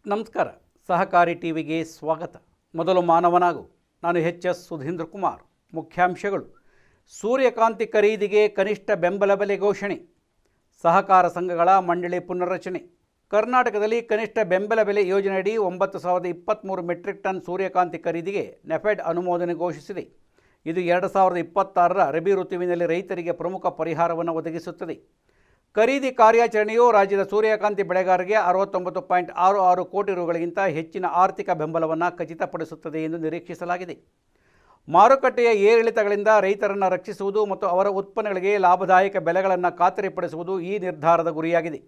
ನಮಸ್ಕಾರ. ಸಹಕಾರಿ ಟಿವಿಗೆ ಸ್ವಾಗತ. ಮೊದಲು ಮಾನವನಾಗು. ನಾನು ಎಚ್.ಎಸ್. ಸುಧೀಂದ್ರ ಕುಮಾರ್. ಮುಖ್ಯಾಂಶಗಳು: ಸೂರ್ಯಕಾಂತಿ ಖರೀದಿಗೆ ಕನಿಷ್ಠ ಬೆಂಬಲ ಬೆಲೆ ಘೋಷಣೆ, ಸಹಕಾರ ಸಂಘಗಳ ಮಂಡಳಿ ಪುನರ್ರಚನೆ, ಕರ್ನಾಟಕದಲ್ಲಿ ಕನಿಷ್ಠ ಬೆಂಬಲ ಬೆಲೆ ಯೋಜನೆಯಡಿ 9,023 ಮೆಟ್ರಿಕ್ ಟನ್ ಸೂರ್ಯಕಾಂತಿ ಖರೀದಿಗೆ ನೆಫೆಡ್ ಅನುಮೋದನೆ ಘೋಷಿಸಿದೆ. ಇದು 2026ರ ರಬಿ ಋತುವಿನಲ್ಲಿ ರೈತರಿಗೆ ಪ್ರಮುಖ ಪರಿಹಾರವನ್ನು ಒದಗಿಸುತ್ತದೆ. ಖರೀದಿ ಕಾರ್ಯಾಚರಣೆಯು ರಾಜ್ಯದ ಸೂರ್ಯಕಾಂತಿ ಬೆಳೆಗಾರರಿಗೆ 69.66 ಕೋಟಿ ರುಗಳಿಗಿಂತ ಹೆಚ್ಚಿನ ಆರ್ಥಿಕ ಬೆಂಬಲವನ್ನು ಖಚಿತಪಡಿಸುತ್ತದೆ ಎಂದು ನಿರೀಕ್ಷಿಸಲಾಗಿದೆ. ಮಾರುಕಟ್ಟೆಯ ಏರಿಳಿತಗಳಿಂದ ರೈತರನ್ನು ರಕ್ಷಿಸುವುದು ಮತ್ತು ಅವರ ಉತ್ಪನ್ನಗಳಿಗೆ ಲಾಭದಾಯಕ ಬೆಲೆಗಳನ್ನು ಖಾತರಿಪಡಿಸುವುದು ಈ ನಿರ್ಧಾರದ ಗುರಿಯಾಗಿದೆ.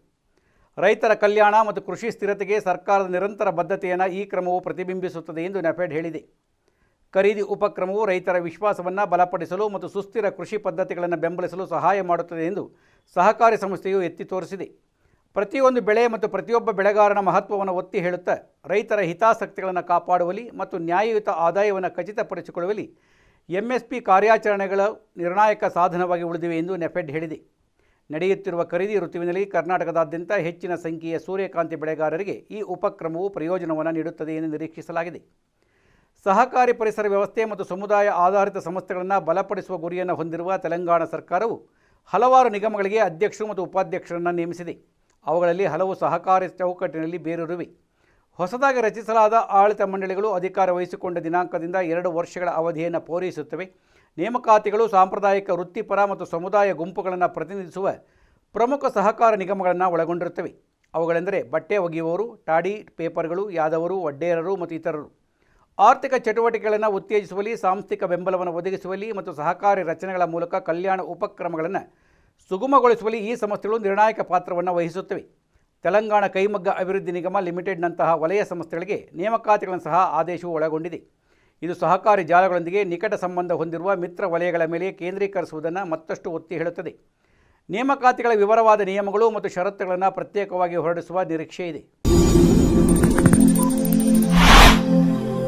ರೈತರ ಕಲ್ಯಾಣ ಮತ್ತು ಕೃಷಿ ಸ್ಥಿರತೆಗೆ ಸರ್ಕಾರದ ನಿರಂತರ ಬದ್ಧತೆಯನ್ನು ಈ ಕ್ರಮವು ಪ್ರತಿಬಿಂಬಿಸುತ್ತದೆ ಎಂದು ನೆಫೆಡ್ ಹೇಳಿದೆ. ಖರೀದಿ ಉಪಕ್ರಮವು ರೈತರ ವಿಶ್ವಾಸವನ್ನು ಬಲಪಡಿಸಲು ಮತ್ತು ಸುಸ್ಥಿರ ಕೃಷಿ ಪದ್ಧತಿಗಳನ್ನು ಬೆಂಬಲಿಸಲು ಸಹಾಯ ಮಾಡುತ್ತದೆ ಎಂದು ಸಹಕಾರಿ ಸಂಸ್ಥೆಯು ಎತ್ತಿ ತೋರಿಸಿದೆ. ಪ್ರತಿಯೊಂದು ಬೆಳೆ ಮತ್ತು ಪ್ರತಿಯೊಬ್ಬ ಬೆಳೆಗಾರನ ಮಹತ್ವವನ್ನು ಒತ್ತಿ ಹೇಳುತ್ತಾ ರೈತರ ಹಿತಾಸಕ್ತಿಗಳನ್ನು ಕಾಪಾಡುವಲ್ಲಿ ಮತ್ತು ನ್ಯಾಯಯುತ ಆದಾಯವನ್ನು ಖಚಿತಪಡಿಸಿಕೊಳ್ಳುವಲ್ಲಿ ಎಂಎಸ್ಪಿ ಕಾರ್ಯಾಚರಣೆಗಳ ನಿರ್ಣಾಯಕ ಸಾಧನವಾಗಿ ಉಳಿದಿವೆ ಎಂದು ನೆಫೆಡ್ ಹೇಳಿದೆ. ನಡೆಯುತ್ತಿರುವ ಖರೀದಿ ಋತುವಿನಲ್ಲಿ ಕರ್ನಾಟಕದಾದ್ಯಂತ ಹೆಚ್ಚಿನ ಸಂಖ್ಯೆಯ ಸೂರ್ಯಕಾಂತಿ ಬೆಳೆಗಾರರಿಗೆ ಈ ಉಪಕ್ರಮವು ಪ್ರಯೋಜನವನ್ನು ನೀಡುತ್ತದೆ ಎಂದು ನಿರೀಕ್ಷಿಸಲಾಗಿದೆ. ಸಹಕಾರಿ ಪರಿಸರ ವ್ಯವಸ್ಥೆ ಮತ್ತು ಸಮುದಾಯ ಆಧಾರಿತ ಸಂಸ್ಥೆಗಳನ್ನು ಬಲಪಡಿಸುವ ಗುರಿಯನ್ನು ಹೊಂದಿರುವ ತೆಲಂಗಾಣ ಸರ್ಕಾರವು ಹಲವಾರು ನಿಗಮಗಳಿಗೆ ಅಧ್ಯಕ್ಷರು ಮತ್ತು ಉಪಾಧ್ಯಕ್ಷರನ್ನು ನೇಮಿಸಿದೆ. ಅವುಗಳಲ್ಲಿ ಹಲವು ಸಹಕಾರಿ ಚೌಕಟ್ಟಿನಲ್ಲಿ ಬೇರೂರಿವೆ. ಹೊಸದಾಗಿ ರಚಿಸಲಾದ ಆಡಳಿತ ಮಂಡಳಿಗಳು ಅಧಿಕಾರ ವಹಿಸಿಕೊಂಡ ದಿನಾಂಕದಿಂದ 2 ವರ್ಷಗಳ ಅವಧಿಯನ್ನು ಪೂರೈಸುತ್ತವೆ. ನೇಮಕಾತಿಗಳು ಸಾಂಪ್ರದಾಯಿಕ ವೃತ್ತಿಪರ ಮತ್ತು ಸಮುದಾಯ ಗುಂಪುಗಳನ್ನು ಪ್ರತಿನಿಧಿಸುವ ಪ್ರಮುಖ ಸಹಕಾರ ನಿಗಮಗಳನ್ನು ಒಳಗೊಂಡಿರುತ್ತವೆ. ಅವುಗಳೆಂದರೆ ಬಟ್ಟೆ ಒಗೆಯುವವರು, ಟಾಡಿ ಪೇಪರ್ಗಳು, ಯಾದವರು, ವಡ್ಡೇರರು ಮತ್ತು ಇತರರು. ಆರ್ಥಿಕ ಚಟುವಟಿಕೆಗಳನ್ನು ಉತ್ತೇಜಿಸುವಲ್ಲಿ, ಸಾಂಸ್ಥಿಕ ಬೆಂಬಲವನ್ನು ಒದಗಿಸುವಲ್ಲಿ ಮತ್ತು ಸಹಕಾರಿ ರಚನೆಗಳ ಮೂಲಕ ಕಲ್ಯಾಣ ಉಪಕ್ರಮಗಳನ್ನು ಸುಗಮಗೊಳಿಸುವಲ್ಲಿ ಈ ಸಂಸ್ಥೆಗಳು ನಿರ್ಣಾಯಕ ಪಾತ್ರವನ್ನು ವಹಿಸುತ್ತವೆ. ತೆಲಂಗಾಣ ಕೈಮಗ್ಗ ಅಭಿವೃದ್ಧಿ ನಿಗಮ ಲಿಮಿಟೆಡ್ನಂತಹ ವಲಯ ಸಂಸ್ಥೆಗಳಿಗೆ ನೇಮಕಾತಿಗಳನ್ನು ಸಹ ಆದೇಶವು ಒಳಗೊಂಡಿದೆ. ಇದು ಸಹಕಾರಿ ಜಾಲಗಳೊಂದಿಗೆ ನಿಕಟ ಸಂಬಂಧ ಹೊಂದಿರುವ ಮಿತ್ರ ವಲಯಗಳ ಮೇಲೆ ಕೇಂದ್ರೀಕರಿಸುವುದನ್ನು ಮತ್ತಷ್ಟು ಒತ್ತಿ ಹೇಳುತ್ತದೆ. ನೇಮಕಾತಿಗಳ ವಿವರವಾದ ನಿಯಮಗಳು ಮತ್ತು ಷರತ್ತುಗಳನ್ನು ಪ್ರತ್ಯೇಕವಾಗಿ ಹೊರಡಿಸುವ ನಿರೀಕ್ಷೆ ಇದೆ.